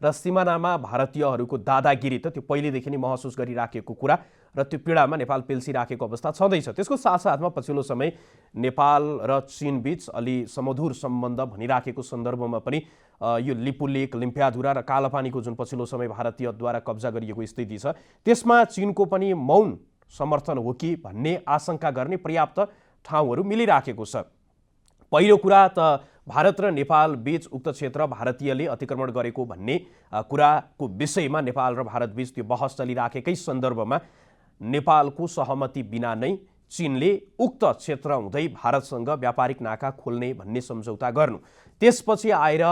र सिमानामा भारतीयहरूको दादागिरी त त्यो पहिलेदेखि नै महसुस गरिराखेको कुरा र त्यो पीडामा नेपाल पेल्सिराखेको अवस्था छँदैछ। त्यसको साथसाथमा पछिल्लो समय नेपाल र चीन बीच अलि समधुर सम्बन्ध भनिराखेको सन्दर्भमा पनि यो लिपुलेक, लिम्पियाधुरा र कालापानीको जुन पछिल्लो समय भारतीयद्वारा कब्जा गरिएको स्थिति छ त्यसमा चीनको पनि मौन समर्थन हो कि भन्ने आशंका गर्ने पर्याप्त ठाउँहरू मिलिराखेको छ। पहिलो कुरा त भारत र नेपाल बीच उक्त क्षेत्र भारतीयले अतिक्रमण गरेको भन्ने कुराको विषयमा नेपाल र भारत बीच त्यो बहस चलिराखेकै सन्दर्भमा नेपालको सहमति बिना नै चीनले उक्त क्षेत्र हुँदै भारतसँग व्यापारिक नाका खोल्ने भन्ने सम्झौता गर्नु, त्यसपछि आएर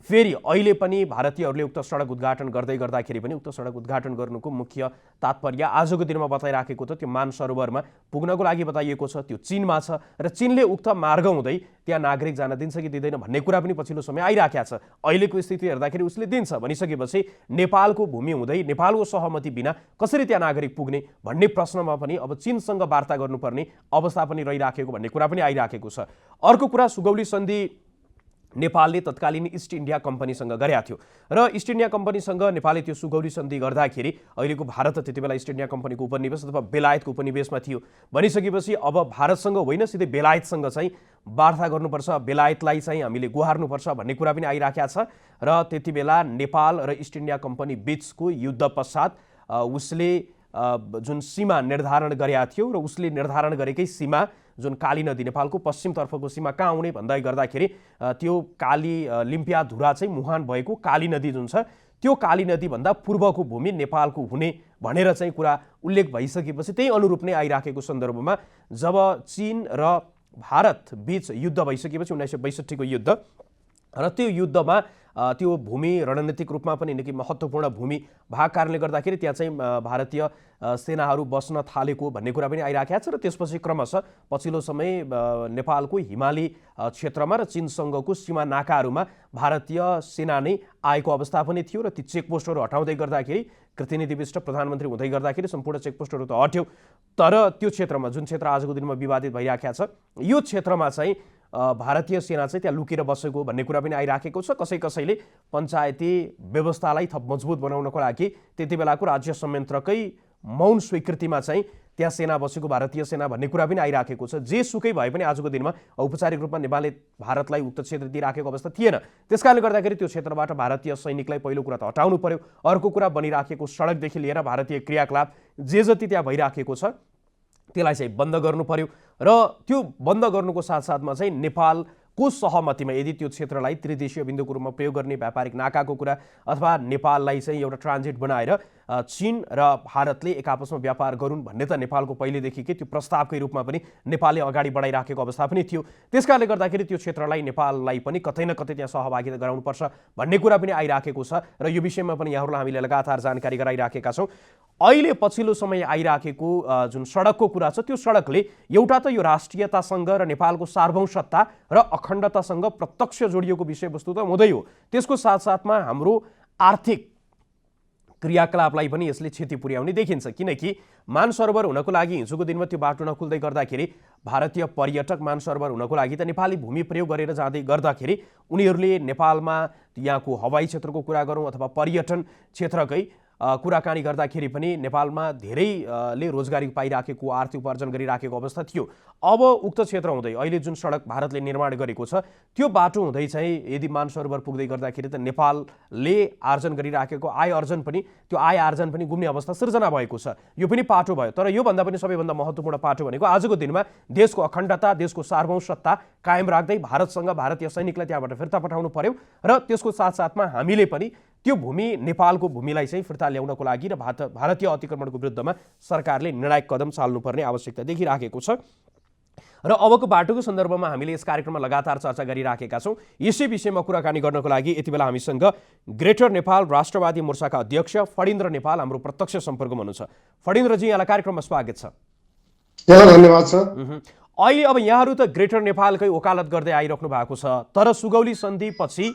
फेरि अहिले पनि भारतीयहरूले उक्त सडक उद्घाटन गर्दाखेरि पनि उक्त सडक उद्घाटन गर्नुको मुख्य तात्पर्य आजको दिनमा बताइराखेको त त्यो मानसरोवरमा पुग्नको लागि बताइएको छ, त्यो चीनमा छ र चीनले उक्त मार्ग हुँदै त्यहाँ नागरिक जान दिन्छ कि दिँदैन भन्ने कुरा पनि पछिल्लो समय आइराखेको छ। अहिलेको स्थिति हेर्दाखेरि उसले दिन्छ भनिसकेपछि नेपालको भूमि हुँदै नेपालको सहमति बिना कसरी त्यहाँ नागरिक पुग्ने भन्ने प्रश्नमा पनि अब चीनसँग वार्ता गर्नुपर्ने अवस्था पनि रहिराखेको भन्ने कुरा पनि आइराखेको छ। अर्को कुरा, सुगौली सन्धि नेपालले तत्कालीन इस्ट इन्डिया कम्पनीसँग गरेका थियो र इस्ट इन्डिया कम्पनीसँग नेपालले त्यो सुगौली सन्धि गर्दाखेरि अहिलेको भारत त्यति बेला इस्ट इन्डिया कम्पनीको उपनिवेश अथवा बेलायतको उपनिवेशमा थियो भनिसकेपछि अब भारतसँग होइन सिधै बेलायतसँग चाहिँ वार्ता गर्नुपर्छ, बेलायतलाई चाहिँ हामीले गुहार्नुपर्छ भन्ने कुरा पनि आइराखेको छ। र त्यति बेला नेपाल र इस्ट इन्डिया कम्पनी बीचको युद्ध पश्चात उसले जुन सीमा निर्धारण गरेका थियो र उसले निर्धारण गरेकै सीमा जुन काली नदी, नेपालको पश्चिमतर्फको सीमा कहाँ आउने भन्दै गर्दाखेरि त्यो काली लिम्पियाधुरा चाहिँ मुहान भएको काली नदी जुन छ त्यो काली नदीभन्दा पूर्वको भूमि नेपालको हुने भनेर चाहिँ कुरा उल्लेख भइसकेपछि त्यही अनुरूप नै आइराखेको सन्दर्भमा जब चीन र भारत बीच युद्ध भइसकेपछि 1962 को युद्ध र त्यो युद्धमा त्यो भूमि रणनीतिक रूपमा पनि निकै महत्त्वपूर्ण भूमि भएको कारणले गर्दाखेरि त्यहाँ चाहिँ भारतीय सेनाहरू बस्न थालेको भन्ने कुरा पनि आइराखेको छ र त्यसपछि क्रमशः पछिल्लो समय नेपालको हिमाली क्षेत्रमा र चीनसँगको सीमा नाकाहरूमा भारतीय सेना नै आएको अवस्था पनि थियो र ती चेकपोस्टहरू हटाउँदै गर्दाखेरि कृतिनी विष्ट प्रधानमन्त्री हुँदै गर्दाखेरि सम्पूर्ण चेकपोस्टहरू त हट्यो, तर त्यो क्षेत्रमा जुन क्षेत्र आजको दिनमा विवादित भइराखेको छ यो क्षेत्रमा चाहिँ भारतीय सेना चाहिँ त्यहाँ लुकेर बसेको भन्ने कुरा पनि आइराखेको छ। कसैले पञ्चायती व्यवस्थालाई थप मजबुत बनाउनको लागि त्यति बेलाको राज्य संयन्त्रकै मौन स्वीकृतिमा चाहिँ त्यहाँ सेना बसेको भारतीय सेना भन्ने कुरा पनि आइराखेको छ। जे सुकै भए पनि आजको दिनमा औपचारिक रूपमा नेपालले भारतलाई उक्त क्षेत्र दिइराखेको अवस्था थिएन, त्यसकारणले गर्दाखेरि त्यो क्षेत्रबाट भारतीय सैनिकलाई पहिलो कुरा त हटाउनु पर्यो। अर्को कुरा, बनिराखेको सडकदेखि लिएर भारतीय क्रियाकलाप जे जति त्यहाँ भइराखेको छ त्यसलाई चाहिँ बन्द गर्नु पर्यो र त्यो बन्द गर्नुको साथसाथमा चाहिँ नेपालको सहमतिमा यदि त्यो क्षेत्रलाई त्रिदेशीय बिन्दुको रूपमा प्रयोग गर्ने व्यापारिक नाकाको कुरा अथवा नेपाललाई चाहिँ एउटा ट्रान्जिट बनाएर चीन र भारतले एक आपसमा व्यापार गरून् भन्ने त नेपालको पहिलेदेखिकै त्यो प्रस्तावकै रूपमा पनि नेपालले अगाडि बढाइराखेको अवस्था पनि थियो। त्यसकारणले गर्दाखेरि त्यो क्षेत्रलाई नेपाललाई पनि कतै न कतै त्यहाँ सहभागिता गराउनुपर्छ भन्ने कुरा पनि आइराखेको छ र यो विषयमा पनि यहाँहरूलाई हामीले लगातार जानकारी गराइराखेका छौँ। अहिले पछिल्लो समय आइराखेको जुन सडकको कुरा छ त्यो सडकले एउटा त यो राष्ट्रियतासँग र नेपालको सार्वभौमसत्ता र अखण्डतासँग प्रत्यक्ष जोडिएको विषयवस्तु त हुँदै हो, त्यसको साथसाथमा हाम्रो आर्थिक क्रियाकलापलाई पनि यसले क्षति पुर्याउने देखिन्छ। किनकि मानसरोवर हुनको लागि हिजोको दिनमा त्यो बाटो नखुल्दै गर्दाखेरि भारतीय पर्यटक मानसरोवर हुनको लागि त नेपाली भूमि प्रयोग गरेर जाँदै गर्दाखेरि उनीहरूले नेपालमा यहाँको हवाई क्षेत्रको कुरा गरौँ अथवा पर्यटन क्षेत्रकै कुराकानी गर्दाखेरि पनि नेपालमा धेरैले रोजगारी पाइराखेको, आर्थिक उपार्जन गरिराखेको अवस्था थियो। अब उक्त क्षेत्र हुँदै अहिले जुन सडक भारतले निर्माण गरेको छ त्यो बाटो हुँदै चाहिँ यदि मानसरोवर पुग्दै गर्दाखेरि त नेपालले आर्जन गरिराखेको आय अर्जन पनि त्यो आय आर्जन पनि गुम्ने अवस्था सिर्जना भएको छ। यो पनि पाटो भयो, तर योभन्दा पनि सबैभन्दा महत्त्वपूर्ण पाटो भनेको आजको दिनमा देशको अखण्डता, देशको सार्वभौमसत्ता कायम राख्दै भारतसँग भारतीय सैनिकलाई त्यहाँबाट फिर्ता पठाउनु पर्यो र त्यसको साथसाथमा हामीले पनि त्यो भूमि नेपालको भूमिलाई चाहिँ फिर्ता ल्याउनको लागि र भारतीय अतिक्रमणको विरुद्धमा सरकारले निर्णायक कदम चाल्नुपर्ने आवश्यकता देखिराखेको छ। र अबको बाटोको सन्दर्भमा हामीले यस कार्यक्रममा लगातार चर्चा गरिराखेका छौँ। यसै विषयमा कुराकानी गर्नको लागि यति बेला हामीसँग ग्रेटर नेपाल राष्ट्रवादी मोर्चाका अध्यक्ष फणिन्द्र नेपाल हाम्रो प्रत्यक्ष सम्पर्कमा हुनुहुन्छ। फणिन्द्रजी, यहाँलाई कार्यक्रममा स्वागत छ। धन्यवाद छ। अहिले अब यहाँहरू त ग्रेटर नेपालकै वकालत गर्दै आइराख्नु भएको छ, तर सुगौली सन्धि पछि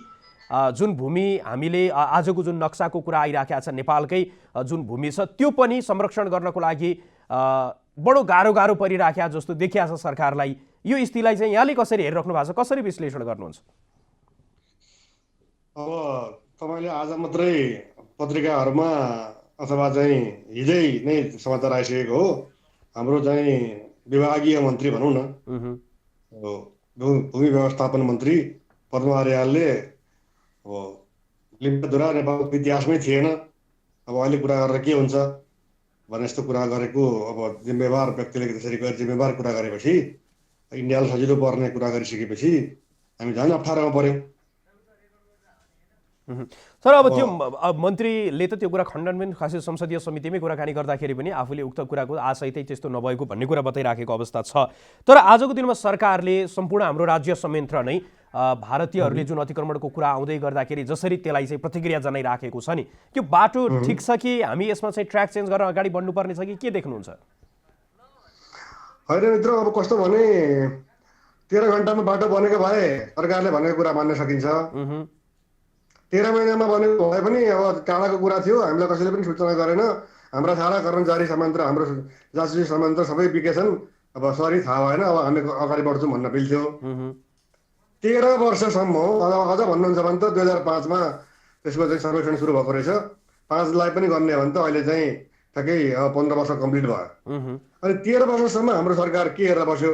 जुन भूमि हामीले आजको जुन नक्साको कुरा आइराखेको छ नेपालकै जुन भूमि छ त्यो पनि संरक्षण गर्नको लागि बडो गाह्रो परिराखेको जस्तो देखिएको छ सरकारलाई। यो स्थितिलाई चाहिँ यहाँले कसरी हेरिराख्नु भएको छ, कसरी विश्लेषण गर्नुहुन्छ? अब तपाईँले आज मात्रै पत्रिकाहरूमा अथवा चाहिँ हिजै नै समाचार आइसकेको हो। हाम्रो चाहिँ विभागीय मन्त्री भनौँ न, उहुँ, अब भूमि व्यवस्थापन मन्त्री पद्म आर्यालले अब लिम्बुधुरा नेपालको इतिहासमै थिएन, अब अहिले कुरा गरेर के हुन्छ भने जस्तो कुरा गरेको। अब जिम्मेवार व्यक्तिले त्यसरी गैर जिम्मेवार कुरा गरेपछि, इन्डियालाई सजिलो पर्ने कुरा गरिसकेपछि हामी झन् अप्ठ्यारोमा पऱ्यौँ। उहुँ। तर अब त्यो अब मन्त्रीले त त्यो कुरा खण्डन पनि खासै संसदीय समितिमै कुराकानी गर्दाखेरि पनि आफूले उक्त कुराको आशयतै त्यस्तो नभएको भन्ने कुरा बताइराखेको अवस्था छ। तर आजको दिनमा सरकारले सम्पूर्ण हाम्रो राज्य संयन्त्र नै भारतीयहरूले जुन अतिक्रमणको कुरा आउँदै गर्दाखेरि जसरी त्यसलाई चाहिँ प्रतिक्रिया जनाइराखेको छ नि, त्यो बाटो ठिक छ कि हामी यसमा चाहिँ ट्र्याक चेन्ज गरेर अगाडि बढ्नुपर्ने छ कि के देख्नुहुन्छ? होइन मित्र, अब कस्तो भने 13 घन्टामा बाटो बनेको भए सरकारले भनेको कुरा मान्न सकिन्छ। 13 महिनामा बनेको भए पनि अब टाढाको कुरा थियो, हामीलाई कसैले पनि सूचना गरेन। हाम्रा सारा कर्मचारी समान्तर, हाम्रो जासुसी समान्तर सबै बिकेछन्। अब सरी, थाहा भएन, अब हामी अगाडि बढ्छौँ भन्न मिल्थ्यो। 13 वर्षसम्म अझ भन्नुहुन्छ भने त 2005मा त्यसको चाहिँ सर्वेक्षण सुरु भएको रहेछ। 5लाई पनि गर्ने हो भने त अहिले चाहिँ ठ्याक्कै 15 वर्ष कम्प्लिट भयो। अनि 13 वर्षसम्म हाम्रो सरकार के हेरेर बस्यो?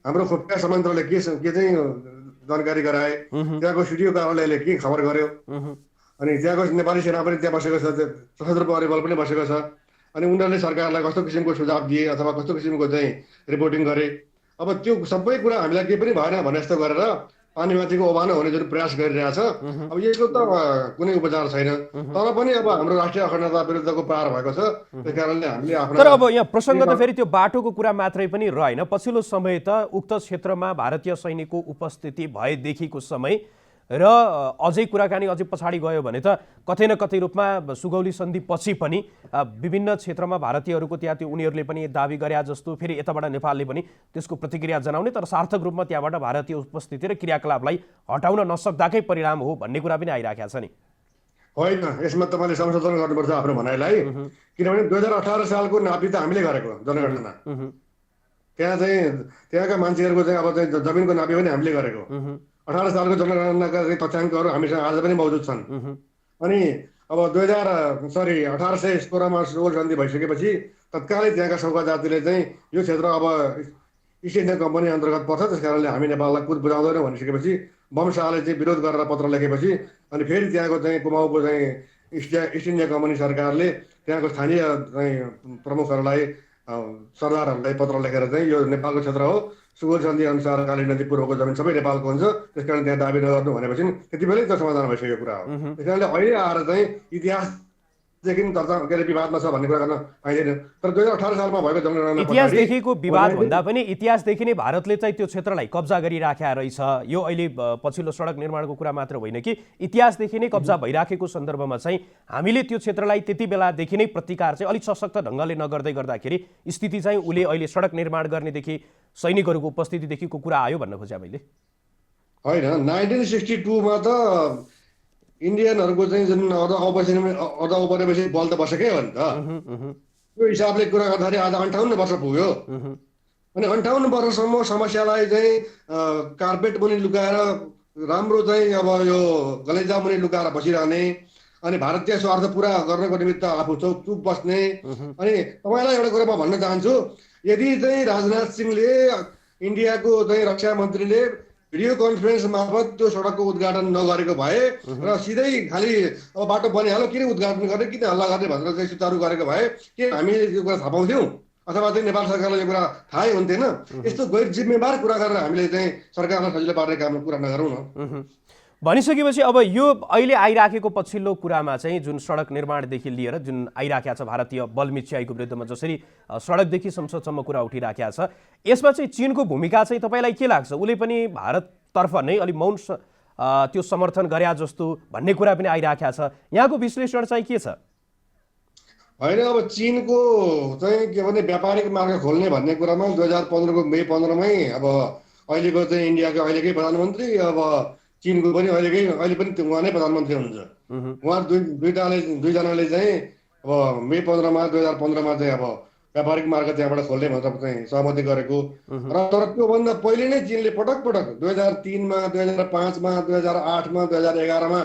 हाम्रो खुट्टा समान्तरले के चाहिँ जानकारी गराए, त्यहाँको सिडिओ कार्यालयले के खबर गर्यो, अनि त्यहाँको नेपाली सेना पनि त्यहाँ बसेको छ, सशस्त्र प्रहरी बल पनि बसेको छ। अनि उनीहरूले सरकारलाई कस्तो किसिमको सुझाव दिए अथवा कस्तो किसिमको चाहिँ रिपोर्टिङ गरे। अब त्यो सबै कुरा हामीलाई केही पनि भएन भने जस्तो गरेर पानीमाथिको ओभानो हुने जुन प्रयास गरिरहेछ, अब यसको त कुनै उपचार छैन। तर पनि अब हाम्रो राष्ट्रिय अखण्डता विरुद्धको पार भएको छ, त्यस कारणले हामीले आफ्नो। तर अब यहाँ प्रसङ्ग त फेरि त्यो बाटोको कुरा मात्रै पनि रहेन। पछिल्लो समय त उक्त क्षेत्रमा भारतीय सैनिकको उपस्थिति भएदेखिको समय र अझै कुराकानी अझै पछाडि गयो भने त कतै न कतै रूपमा सुगौली सन्धि पछि पनि विभिन्न क्षेत्रमा भारतीयहरूको त्यहाँ त्यो उनीहरूले पनि दाबी गरे जस्तो फेरि यताबाट नेपालले पनि त्यसको प्रतिक्रिया जनाउने, तर सार्थक रूपमा त्यहाँबाट भारतीय उपस्थिति र क्रियाकलापलाई हटाउन नसक्दाकै परिणाम हो भन्ने कुरा पनि आइराखेको छ नि। होइन, यसमा तपाईँले संशोधन गर्नुपर्छ आफ्नो भनाइलाई। किनभने 2018 सालको नापी त हामीले गरेको जनगणना, त्यहाँ चाहिँ त्यहाँका मान्छेहरूको चाहिँ अब चाहिँ जमिनको नापी पनि हामीले गरेको। 18 सालको जनगणनाका तथ्याङ्कहरू हामीसँग आज पनि मौजुद छन्। अनि अब 1816मा सुगौल सन्धि भइसकेपछि तत्कालै त्यहाँका सौगा जातिले चाहिँ यो क्षेत्र अब इस्ट इन्डिया कम्पनी अन्तर्गत पर्छ, त्यस कारणले हामी नेपाललाई कुद बुझाउँदैनौँ भनिसकेपछि वंशाले चाहिँ विरोध गरेर पत्र लेखेपछि अनि फेरि त्यहाँको चाहिँ कुमाऊको चाहिँ इस्ट इन्डिया कम्पनी सरकारले त्यहाँको स्थानीय चाहिँ प्रमुखहरूलाई, सरदारहरूलाई पत्र लेखेर चाहिँ यो नेपालको क्षेत्र हो, सुगौल सन्धि अनुसार काली नदी पूर्वको जमिन सबै नेपालको हुन्छ, त्यस कारण त्यहाँ दाबी नगर्नु भनेपछि त्यति बेलै त समाधान भइसकेको कुरा हो। त्यस कारणले अहिले आएर चाहिँ इतिहासदेखि चर्चा के अरे विवादमा छ भन्ने कुरा गर्न पाइँदैन। तर 2018 सालमा भएको जनगणना इतिहासदेखिको विवाद भन्दा पनि इतिहासदेखि नै भारतले चाहिँ त्यो क्षेत्रलाई कब्जा गरिराखेका रहेछ। यो अहिले पछिल्लो सडक निर्माणको कुरा मात्र होइन कि इतिहासदेखि नै कब्जा भइराखेको सन्दर्भमा चाहिँ हामीले त्यो क्षेत्रलाई त्यति बेलादेखि नै प्रतिकार चाहिँ अलिक सशक्त ढङ्गले नगर्दै गर्दाखेरि स्थिति चाहिँ उसले अहिले सडक निर्माण गर्नेदेखि सैनिकहरूको उपस्थितिदेखिको कुरा आयो भन्न खोजेँ मैले। होइन, 1962मा त इन्डियनहरूको चाहिँ जुन औपनिवेशिक बल त बसेकै हो नि त। त्यो हिसाबले कुरा गर्दाखेरि आज 58 वर्ष पुग्यो। अनि 58 वर्षसम्म समस्यालाई चाहिँ कार्पेट मुनि लुकाएर, राम्रो चाहिँ अब यो गलैजा मुनि लुकाएर बसिरहने, अनि भारतीय स्वार्थ पुरा गर्नको निमित्त आफू चुप बस्ने। अनि तपाईँलाई एउटा कुरा म भन्न चाहन्छु, यदि चाहिँ राजनाथ सिंहले, इन्डियाको चाहिँ रक्षा मन्त्रीले भिडियो कन्फरेन्स मार्फत त्यो सडकको उद्घाटन नगरेको भए र सिधै खालि अब बाटो बनिहाल्यो, किन उद्घाटन गर्ने, किन हल्ला गर्ने भनेर चाहिँ सुचारू गरेको भए के हामी यो कुरा थाहा पाउँथ्यौँ अथवा चाहिँ नेपाल सरकारलाई यो कुरा थाहै हुन्थेन? यस्तो गैर जिम्मेवार कुरा गरेर हामीले चाहिँ सरकारलाई सजिलो पार्ने काम कुरा नगरौँ न। भनिसकेपछि अब यो अहिले आइराखेको पछिल्लो कुरामा चाहिँ जुन सडक निर्माणदेखि लिएर जुन आइराखेको छ भारतीय बलमिच्छाइको विरुद्धमा जसरी सडकदेखि संसदसम्म कुरा उठिराखेको छ, यसमा चाहिँ चीनको भूमिका चाहिँ तपाईँलाई के लाग्छ? उसले पनि भारततर्फ नै अलिक मौन त्यो समर्थन गरे जस्तो भन्ने कुरा पनि आइराखेको छ। यहाँको विश्लेषण चाहिँ के छ? होइन, अब चीनको चाहिँ के भने व्यापारिक मार्ग खोल्ने भन्ने कुरामा 2015को मे 15मै अब अहिलेको चाहिँ इन्डियाको अहिलेकै प्रधानमन्त्री, अब चीनको पनि अहिले पनि उहाँ नै प्रधानमन्त्री हुनुहुन्छ। उहाँ दुईजनाले चाहिँ अब मे 15मा 2015मा चाहिँ अब व्यापारिक मार्ग त्यहाँबाट खोल्ने भनेर चाहिँ सहमति गरेको र तर त्योभन्दा पहिले नै चीनले पटक 2003मा, 2005मा, 2008मा, 2011मा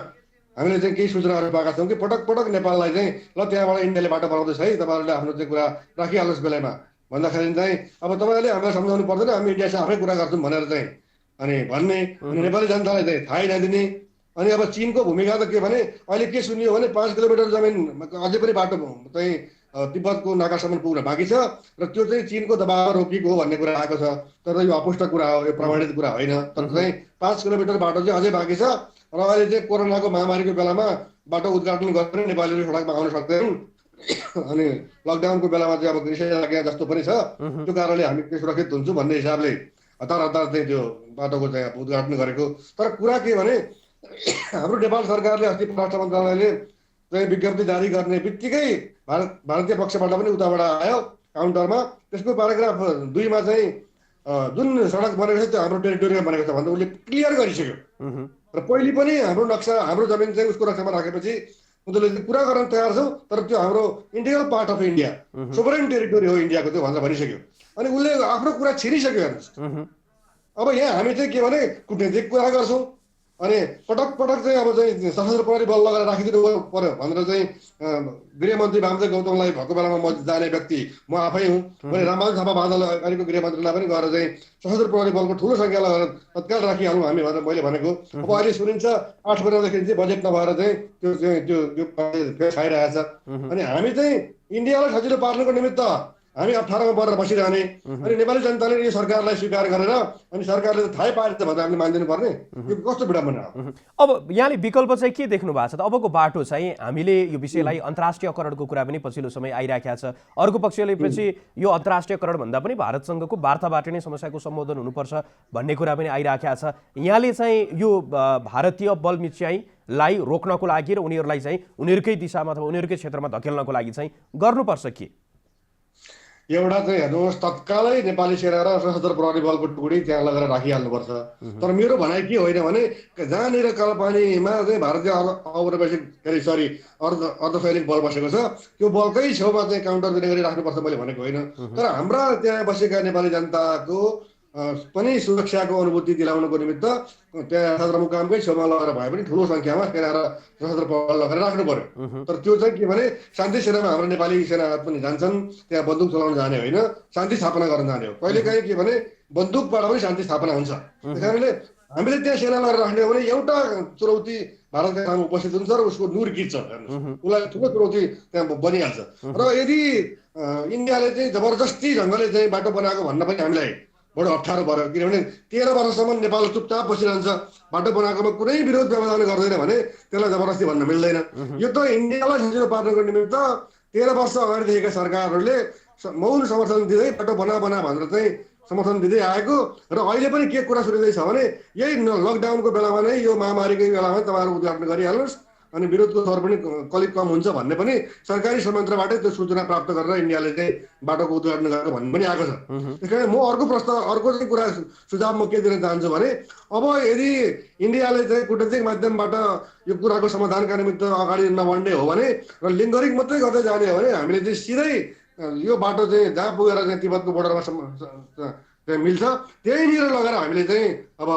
हामीले चाहिँ केही सूचनाहरू पाएका छौँ कि पटक पटक नेपाललाई चाहिँ ल त्यहाँबाट इन्डियाले बाटो बनाउँदैछ है, तपाईँहरूले आफ्नो चाहिँ कुरा राखिहाल्नुहोस् बेलामा भन्दाखेरि चाहिँ अब तपाईँहरूले हामीलाई सम्झाउनु पर्दैन, हामी इन्डियासँग आफै कुरा गर्छौँ भनेर चाहिँ अनि भन्ने, अनि नेपाली जनतालाई चाहिँ थाहै नदिने। अनि अब चिनको भूमिका त के भने अहिले के सुनियो भने 5 किलोमिटर जमिन अझै पनि बाटो चाहिँ तिब्बतको नाकासम्म पुग्न बाँकी छ र त्यो चाहिँ चिनको दबाव रोकिएको हो भन्ने कुरा आएको छ। तर यो अपुष्ट कुरा हो, यो प्रमाणित कुरा होइन। तर चाहिँ 5 किलोमिटर बाटो चाहिँ अझै बाँकी छ र अहिले चाहिँ कोरोनाको महामारीको बेलामा बाटो उद्घाटन गरेर नेपालीहरू सडकमा आउन सक्दैनन्। अनि लकडाउनको बेलामा चाहिँ अब कृषि लाग्या जस्तो पनि छ, त्यो कारणले हामी सुरक्षित हुन्छौँ भन्ने हिसाबले हतार हतार चाहिँ त्यो बाटोको चाहिँ उद्घाटन गरेको। तर कुरा के भने हाम्रो नेपाल सरकारले अस्ति परराष्ट्र मन्त्रालयले चाहिँ विज्ञप्ति जारी गर्ने बित्तिकै भारतीय पक्षबाट पनि उताबाट आयो काउन्टरमा, त्यसको प्याराग्राफ 2 मा चाहिँ जुन सडक बनेको छ त्यो हाम्रो टेरिटोरीमा बनेको छ भनेर उसले क्लियर गरिसक्यो। र पहिले पनि हाम्रो नक्सा हाम्रो जमिन चाहिँ उसको रक्षामा राखेपछि उनीहरूले कुरा गर्न तयार छौँ, तर त्यो हाम्रो integral part of India, sovereign territory हो इन्डियाको त्यो भनेर भनिसक्यो। अनि उसले आफ्नो कुरा छिरिसक्यो हेर्नुहोस्। अब यहाँ हामी चाहिँ के भने कुटनीतिक कुरा गर्छौँ अनि पटक पटक चाहिँ अब चाहिँ सशस्त्र प्रहरी बल लगाएर राखिदिनु पर्यो भनेर चाहिँ गृहमन्त्री वामदेव गौतमलाई भएको बेलामा म जाने व्यक्ति म आफै हुँ। मैले रामबहादुर थापा बादल अहिलेको गृहमन्त्रीलाई पनि गएर चाहिँ सशस्त्र प्रहरी बलको ठुलो सङ्ख्या लगाएर तत्काल राखिहालौँ हामी भनेर मैले भनेको। अब अहिले सुनिन्छ 8 महिनादेखि चाहिँ बजेट नभएर चाहिँ त्यो खाइरहेछ। अनि हामी चाहिँ इन्डियालाई सजिलो पार्नको निमित्त हामी अप्ठ्यारोमा परेर बसिरहने, अनि नेपाली जनताले यो सरकारलाई स्वीकार गरेर अनि सरकारले त थाहै पारेछ भनेर हामीले मानिदिनु पर्ने, यो कस्तो विडम्बना हो। अब यहाँले विकल्प चाहिँ के देख्नु भएको छ त? अबको बाटो चाहिँ हामीले यो विषयलाई अन्तर्राष्ट्रियकरणको कुरा पनि पछिल्लो समय आइराखेको छ, अर्को पक्षले पछि यो अन्तर्राष्ट्रियकरण भन्दा पनि भारतसँगको वार्ताबाट नै समस्याको सम्बोधन हुनुपर्छ भन्ने कुरा पनि आइराखेको छ। यहाँले चाहिँ यो भारतीय बलमिच्याइलाई रोक्नको लागि र उनीहरूलाई चाहिँ उनीहरूकै दिशामा अथवा उनीहरूकै क्षेत्रमा धकेल्नको लागि चाहिँ गर्नुपर्छ के? एउटा चाहिँ हेर्नुहोस्, तत्कालै नेपाली सेना र सशस्त्र प्रहरी बलको टुकडी त्यहाँ लगेर राखिहाल्नुपर्छ। तर मेरो भनाइ के होइन भने जहाँनिर कालापानीमा चाहिँ भारतीय औपनिवेशिक अर्धसैनिक बल बसेको छ त्यो बलकै छेउमा चाहिँ काउन्टर दिने गरी राख्नुपर्छ मैले भनेको होइन। तर हाम्रा त्यहाँ बसेका नेपाली जनताको पनि सुरक्षाको अनुभूति दिलाउनको निमित्त त्यहाँ सदरमुकामकै छेउमा लगेर भए पनि ठुलो सङ्ख्यामा सेना र सशस्त्र बल लगेर राख्नु पर्यो। तर त्यो चाहिँ के भने शान्ति सेनामा हाम्रो नेपाली सेना पनि जान्छन्, त्यहाँ बन्दुक चलाउन जाने होइन, शान्ति स्थापना गर्न जाने हो। कहिलेकाहीँ के भने बन्दुकबाट पनि शान्ति स्थापना हुन्छ। त्यस कारणले हामीले त्यहाँ सेना लगेर राख्ने हो भने एउटा चुनौती भारतका सामु उपस्थित हुन्छ र उसको नुर गिर्छ, उसलाई ठुलो चुनौती त्यहाँ बनिहाल्छ। र यदि इन्डियाले चाहिँ जबरजस्ती ढङ्गले चाहिँ बाटो बनाएको भन्न पनि हामीलाई बडो अप्ठ्यारो पर्यो, किनभने 13 वर्षसम्म नेपाल चुपचाप बसिरहन्छ, बाटो बनाएकोमा कुनै विरोध व्यवधान गर्दैन भने त्यसलाई जबरजस्ती भन्न मिल्दैन। यो त इन्डियालाई सजिलो पार्नको निमित्त 13 वर्ष अगाडिदेखिका सरकारहरूले मौन समर्थन दिँदै बाटो बना भनेर चाहिँ समर्थन दिँदै आएको र अहिले पनि के कुरा सुनिँदैछ भने यही लकडाउनको बेलामा नै यो महामारीकै बेलामा तपाईँहरू उद्घाटन गरिहाल्नुहोस् अनि विरोधको स्वर पनि कलिक कम हुन्छ भन्ने पनि सरकारी संयन्त्रबाटै त्यो सूचना प्राप्त गरेर इन्डियाले चाहिँ बाटोको उद्घाटन गरेको भन्ने पनि आएको छ। त्यस कारण म अर्को चाहिँ कुरा सुझाव म के दिन चाहन्छु भने अब यदि इन्डियाले चाहिँ कूटनीतिक माध्यमबाट यो कुराको समाधानका निमित्त अगाडि नबढ्ने हो भने र लिङ्गरिक मात्रै गर्दै जाने हो भने हामीले चाहिँ सिधै यो बाटो चाहिँ जहाँ पुगेर चाहिँ तिब्बतको बोर्डरमा त्यहाँ मिल्छ त्यहीँनिर लगेर हामीले चाहिँ अब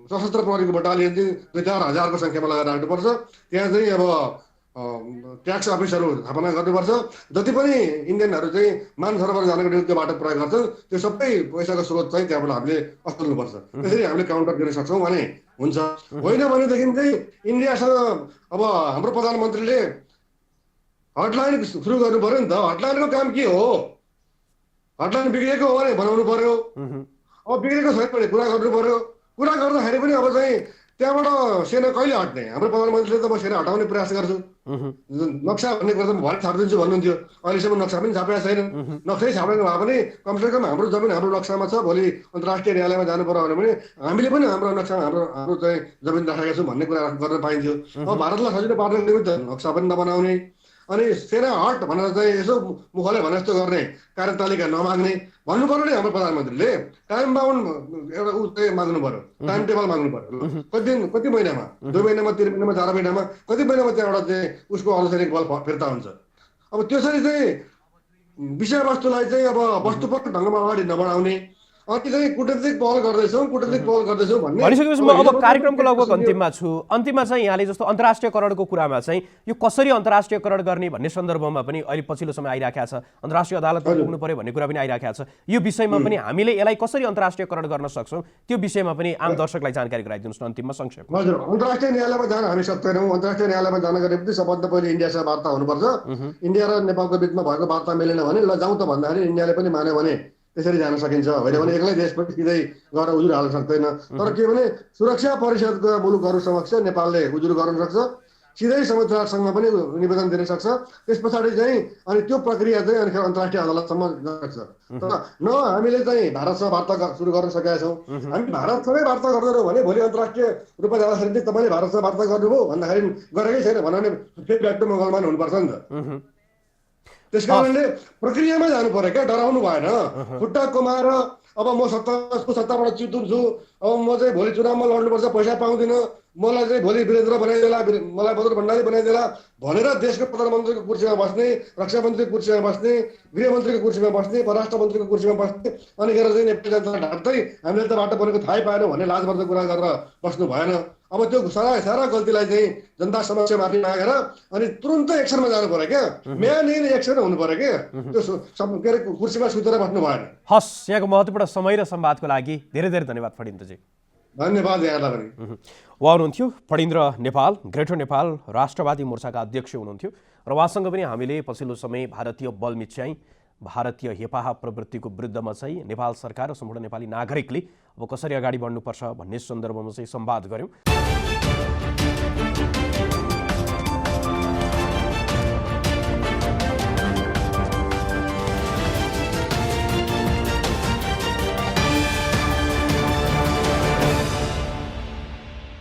सशस्त्र प्रहरीको बटालियन चाहिँ 2-4 हजारको सङ्ख्यामा लगाएर राख्नुपर्छ। त्यहाँ चाहिँ अब ट्याक्स अफिसहरू स्थापना गर्नुपर्छ। जति पनि इन्डियनहरू चाहिँ मानसरोवर जानको निम्ति त्यो बाटो प्रयोग गर्छन् त्यो सबै पैसाको स्रोत चाहिँ त्यहाँबाट हामीले असुल्नुपर्छ। त्यसरी हामीले काउन्टर दिन सक्छौँ भने हुन्छ। होइन भनेदेखि चाहिँ इन्डियासँग अब हाम्रो प्रधानमन्त्रीले हटलाइन सुरु गर्नु पर्यो नि त। हटलाइनको काम के हो? हटलाइन बिग्रिएको हो भने बनाउनु पर्यो, अब बिग्रेको छैन भने कुरा गर्नु पर्यो। कुरा गर्दाखेरि पनि अब चाहिँ त्यहाँबाट सेना कहिले हट्ने? हाम्रो प्रधानमन्त्रीले त म सेना हटाउने प्रयास गर्छु, नक्सा भन्ने कुरा त म भरे छापिदिन्छु भन्नुहुन्थ्यो, अहिलेसम्म नक्सा पनि छापेको छैन। नक्सै छापेको भए पनि कमसेकम हाम्रो जमिन हाम्रो नक्सामा छ, भोलि अन्तर्राष्ट्रिय न्यायालयमा जानु पर्यो भने पनि हामीले पनि हाम्रो नक्सामा हाम्रो चाहिँ जमिन राखेका छौँ भन्ने कुरा गर्न पाइन्थ्यो। अब भारतलाई सजिलो पार्नको निमित्त नक्सा पनि नबनाउने अनि सेना हट भनेर चाहिँ यसो मुखले भने जस्तो गर्ने कार्यतालिका नमाग्ने भन्नु पर्यो नि। हाम्रो प्रधानमन्त्रीले टाइम बााउन्ड एउटा ऊ चाहिँ माग्नु पर्यो, टाइम टेबल माग्नु पर्यो। कति महिनामा, 2 महिनामा, 3 महिनामा, 4 महिनामा, कति महिनामा त्यहाँबाट चाहिँ उसको अर्धसैनिक बल फिर्ता हुन्छ। अब त्यसरी चाहिँ विषयवस्तुलाई चाहिँ अब वस्तुपरक ढङ्गमा अगाडि नबढाउने अनि चाहिँ कूटनीतिक पहल गर्दैछौँ भन्ने भनिसकेपछि म अब कार्यक्रमको लगभग अन्तिममा छु। अन्तिममा चाहिँ यहाँले जस्तो अन्तर्राष्ट्रियकरणको कुरामा चाहिँ यो कसरी अन्तर्राष्ट्रियकरण गर्ने भन्ने सन्दर्भमा पनि अहिले पछिल्लो समय आइराखेको छ, अन्तर्राष्ट्रिय अदालतमा पुग्नु पर्यो भन्ने कुरा पनि आइराखेको छ। यो विषयमा पनि हामीले यसलाई कसरी अन्तर्राष्ट्रियकरण गर्न सक्छौँ त्यो विषयमा पनि आम दर्शकलाई जानकारी गराइदिनुहोस् न अन्तिममा संक्षेपमा। हजुर, अन्तर्राष्ट्रिय न्यायालयमा जान हामी सक्दैनौँ। अन्तर्राष्ट्रिय न्यायालयमा जानका निम्ति सबभन्दा पहिले इन्डियासँग वार्ता हुनुपर्छ। इन्डिया र नेपालको बिचमा भएको वार्ता मिलेन भने ल जाउँ त भन्दाखेरि इन्डियाले पनि मान्यो भने त्यसरी जान सकिन्छ, होइन भने एक्लै देश पनि सिधै गएर उजुर हाल्न सक्दैन। तर के भने सुरक्षा परिषदका मुलुकहरू समक्ष नेपालले उजुर गर्न सक्छ, सिधै संयुक्त राष्ट्रसङ्घमा पनि निवेदन दिन सक्छ। त्यस पछाडि चाहिँ अनि त्यो प्रक्रिया चाहिँ अनि अन्तर्राष्ट्रिय अदालतसम्म जान सक्छ। तर न हामीले चाहिँ भारतसँग वार्ता सुरु गर्न सकेका छौँ। हामी भारतसँगै वार्ता गर्दैनौँ भने भोलि अन्तर्राष्ट्रिय रूपमा जाँदाखेरि चाहिँ तपाईँले भारतसँग वार्ता गर्नुभयो भन्दाखेरि गरेकै छैन भन्यो भने फेरि ब्याक टु मङ्गलमान हुनुपर्छ नि त। त्यस कारणले प्रक्रियामा जानु पर्यो क्या, डराउनु भएन। खुट्टा कमाएर अब म सत्ताबाट चितुन्छु, अब म चाहिँ भोलि चुनावमा लड्नुपर्छ, पैसा पाउँदिनँ, मलाई चाहिँ भोलि वीरेन्द्र बनाइदेला, मलाई बदर भण्डारी बनाइदेला भनेर देशको प्रधानमन्त्रीको कुर्सीमा बस्ने, रक्षा मन्त्रीको कुर्सीमा बस्ने, गृहमन्त्रीको कुर्सीमा बस्ने, परराष्ट्र मन्त्रीको कुर्सीमा बस्ने अनि गरेर चाहिँ नेपाली जनतालाई ढाक्दै हामीले त बाटो बनेको थाहै पाएनौँ भन्ने लाजमर्दो कुरा गरेर बस्नु भएन। अब त्यो सारा गल्तीलाई चाहिँ जनता समक्ष माफी मागेर अनि तुरुन्तै एक्सनमा जानु पर्यो क्या, म्यान इन एक्सन हुनु पर्यो क्या। त्यो के अरे कुर्सीमा सुतेर बस्नु भएन। हस्, यहाँको महत्त्वपूर्ण समय र संवादको लागि धेरै धेरै धन्यवाद फणीन्द्रजी। धन्यवाद यहाँलाई पनि। उहाँ हुनुहुन्थ्यो फणीन्द्र नेपाल, ग्रेटर नेपाल राष्ट्रवादी मोर्चाका अध्यक्ष हुनुहुन्थ्यो र उहाँसँग पनि हामीले पछिल्लो समय भारतीय बल मिच्याई, भारतीय हेपाहा प्रवृत्तिको विरुद्धमा चाहिँ नेपाल सरकार र सम्पूर्ण नेपाली नागरिकले अब कसरी अगाडि बढ्नुपर्छ भन्ने सन्दर्भमा चाहिँ संवाद गऱ्यौँ।